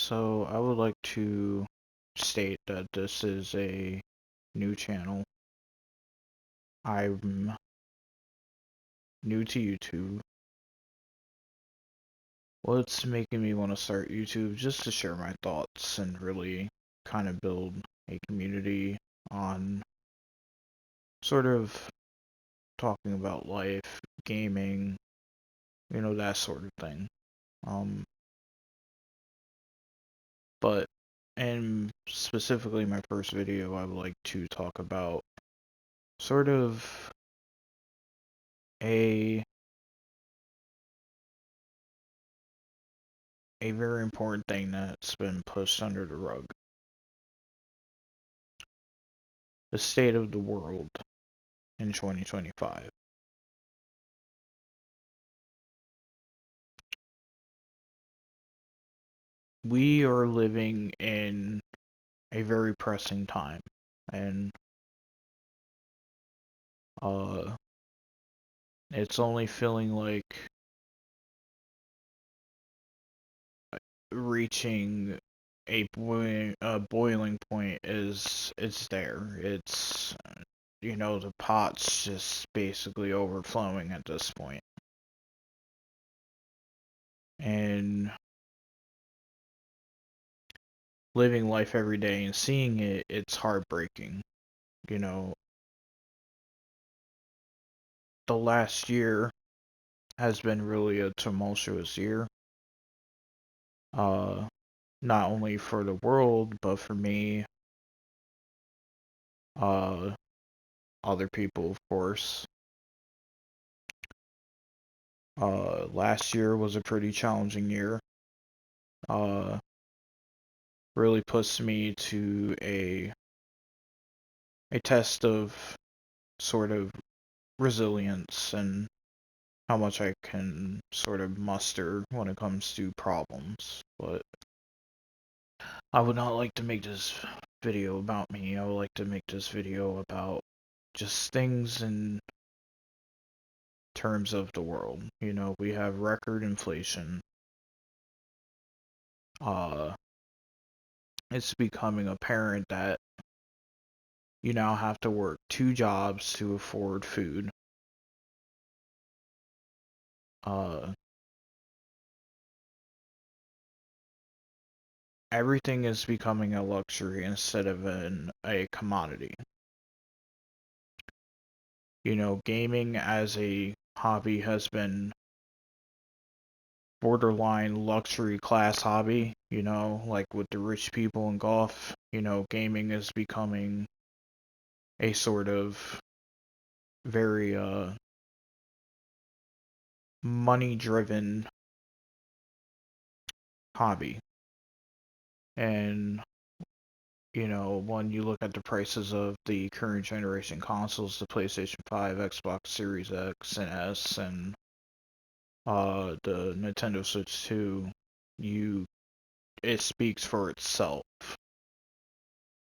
So I would like to state that this is a new channel. I'm new to YouTube. What's making me want to start YouTube? Just to share my thoughts and really kind of build a community on sort of talking about life, gaming, that sort of thing. Um, but and specifically my first video, I would like to talk about sort of a a very important thing that's been pushed under the rug. The state of the world in 2025. We are living in a very pressing time, and uh, it's only feeling like reaching a boiling point is it's there. It's the pot's just basically overflowing at this point. And living life every day and seeing it, it's heartbreaking. You know, the last year has been really a tumultuous year. Uh, Not only for the world, but for me, uh, other people, of course. Last year was a pretty challenging year. Uh, really puts me to a test of sort of resilience and how much I can sort of muster when it comes to problems. But I would not like to make this video about me. I would like to make this video about just things in terms of the world. We have record inflation. Uh, it's becoming apparent that you now have to work two jobs to afford food. Uh, Everything is becoming a luxury instead of a commodity. Gaming as a hobby has been borderline luxury class hobby, like with the rich people in golf, gaming is becoming a sort of very money driven hobby. And when you look at the prices of the current generation consoles, the PlayStation 5, Xbox Series X and S, and the Nintendo Switch 2, it speaks for itself.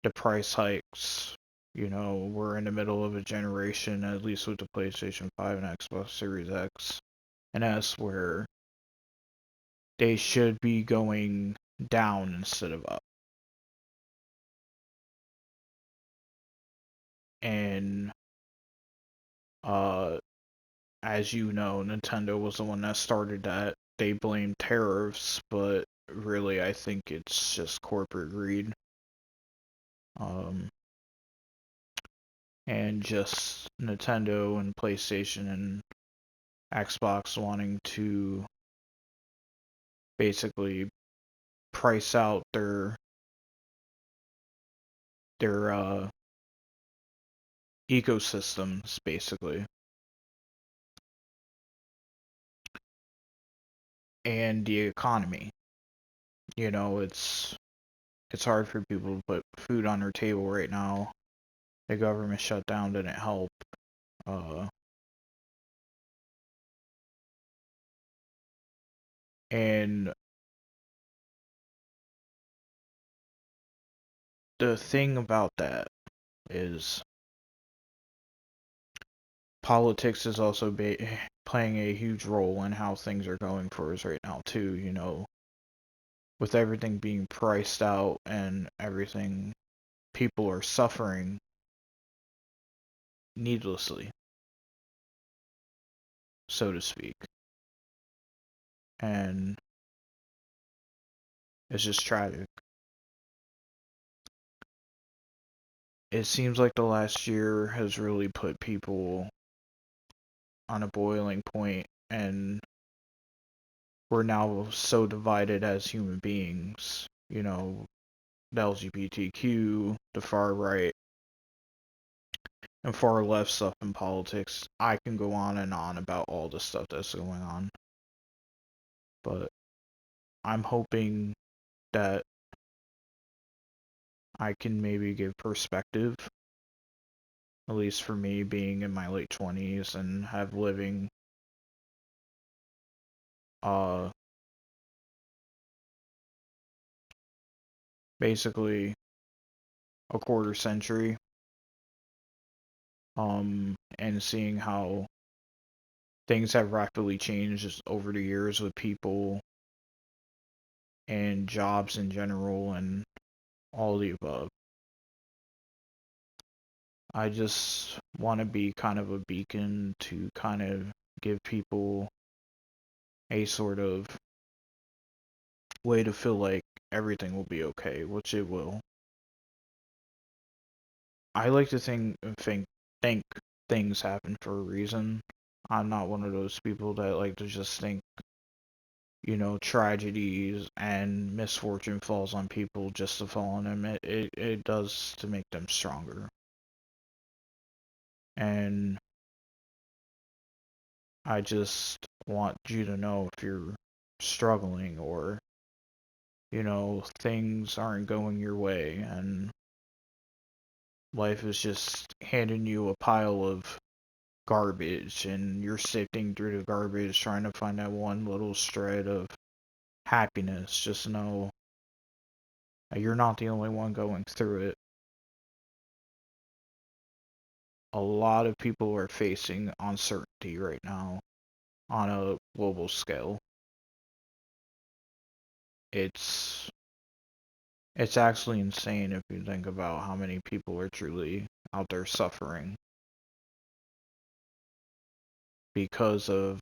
The price hikes, we're in the middle of a generation, at least with the PlayStation 5 and Xbox Series X and S, where they should be going down instead of up. And uh, as you know, Nintendo was the one that started that. They blame tariffs, but really, I think it's just corporate greed. Um, and just Nintendo and PlayStation and Xbox wanting to basically price out their ecosystems, basically. And the economy. It's hard for people to put food on their table right now. The government shutdown didn't help. Uh, and the thing about that is politics is also playing a huge role in how things are going for us right now too. with everything being priced out and everything, people are suffering needlessly, so to speak. And it's just tragic. It seems like the last year has really put people on a boiling point, and we're now so divided as human beings. You know, the LGBTQ, the far right, and far left stuff in politics. I can go on and on about all the stuff that's going on. But I'm hoping that I can maybe give perspective, at least for me being in my late 20s and have living uh basically a quarter century, and seeing how things have rapidly changed over the years with people and jobs in general and all the above. I just want to be kind of a beacon to kind of give people a sort of way to feel like everything will be okay, which it will. I like to think things happen for a reason. I'm not one of those people that like to just think, tragedies and misfortune falls on people just to fall on them. It does to make them stronger. And I just want you to know if you're struggling or, things aren't going your way and life is just handing you a pile of garbage and you're sifting through the garbage trying to find that one little shred of happiness. Just know that you're not the only one going through it. A lot of people are facing uncertainty right now on a global scale. It's it's actually insane if you think about how many people are truly out there suffering because of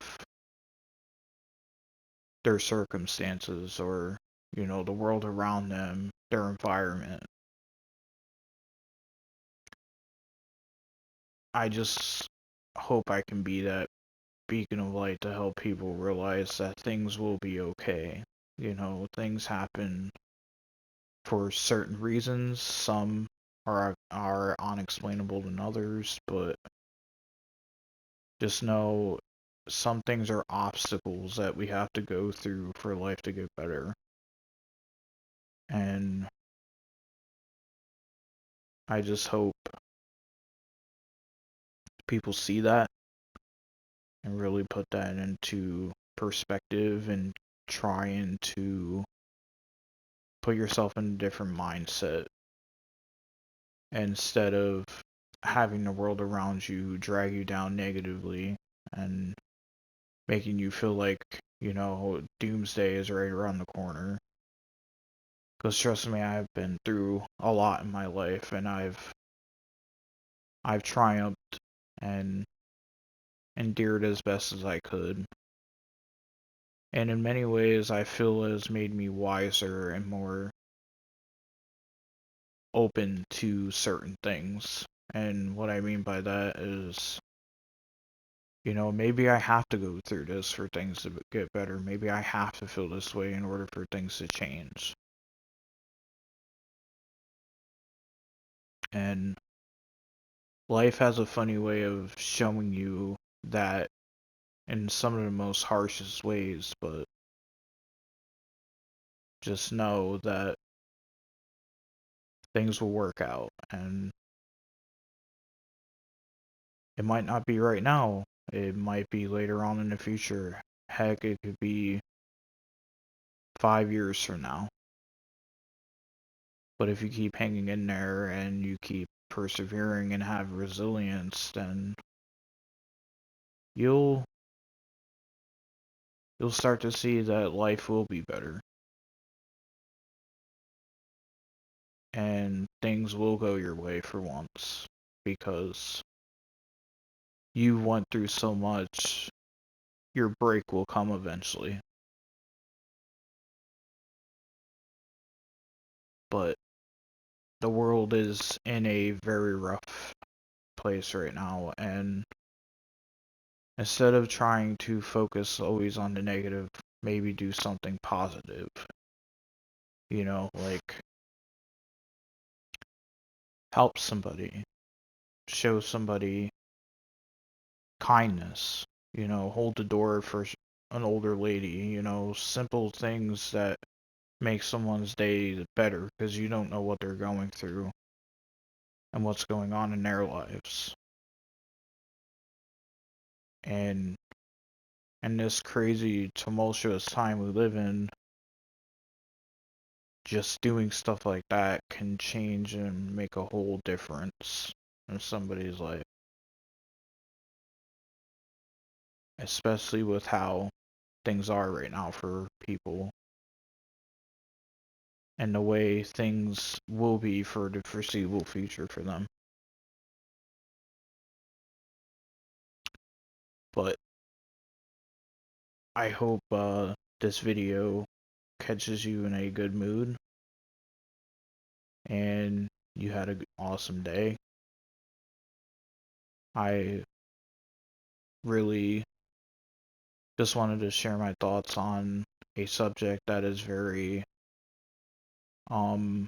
their circumstances or, the world around them, their environment. I just hope I can be that beacon of light to help people realize that things will be okay. Things happen for certain reasons. Some are unexplainable than others, but just know some things are obstacles that we have to go through for life to get better. And I just hope people see that and really put that into perspective and trying to put yourself in a different mindset instead of having the world around you drag you down negatively and making you feel like, doomsday is right around the corner. Because trust me, I've been through a lot in my life and I've triumphed and endured as best as I could. And in many ways, I feel it has made me wiser and more open to certain things. And what I mean by that is, maybe I have to go through this for things to get better. Maybe I have to feel this way in order for things to change. And life has a funny way of showing you that in some of the most harshest ways, but just know that things will work out. And it might not be right now, it might be later on in the future. Heck, it could be 5 years from now. But if you keep hanging in there and you keep persevering and have resilience, then you'll you'll start to see that life will be better. and things will go your way for once because you went through so much. Your break will come eventually. But the world is in a very rough place right now, and instead of trying to focus always on the negative, maybe do something positive. Like help somebody, show somebody kindness, hold the door for an older lady, simple things that make someone's day better because you don't know what they're going through and what's going on in their lives. And in this crazy, tumultuous time we live in, just doing stuff like that can change and make a whole difference in somebody's life. Especially with how things are right now for people and the way things will be for the foreseeable future for them. But I hope this video catches you in a good mood and you had an awesome day. I really just wanted to share my thoughts on a subject that is very um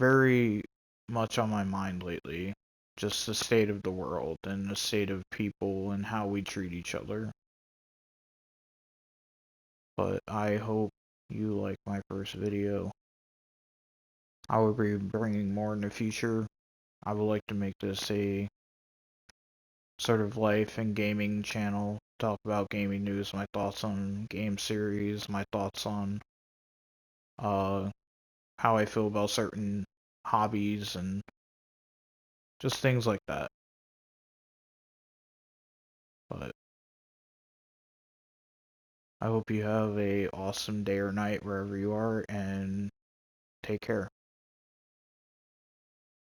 very much on my mind lately. Just the state of the world and the state of people and how we treat each other. But I hope you like my first video. I will be bringing more in the future. I would like to make this a sort of life and gaming channel. Talk about gaming news, my thoughts on game series, my thoughts on uh how I feel about certain hobbies and just things like that. But I hope you have a awesome day or night wherever you are and take care.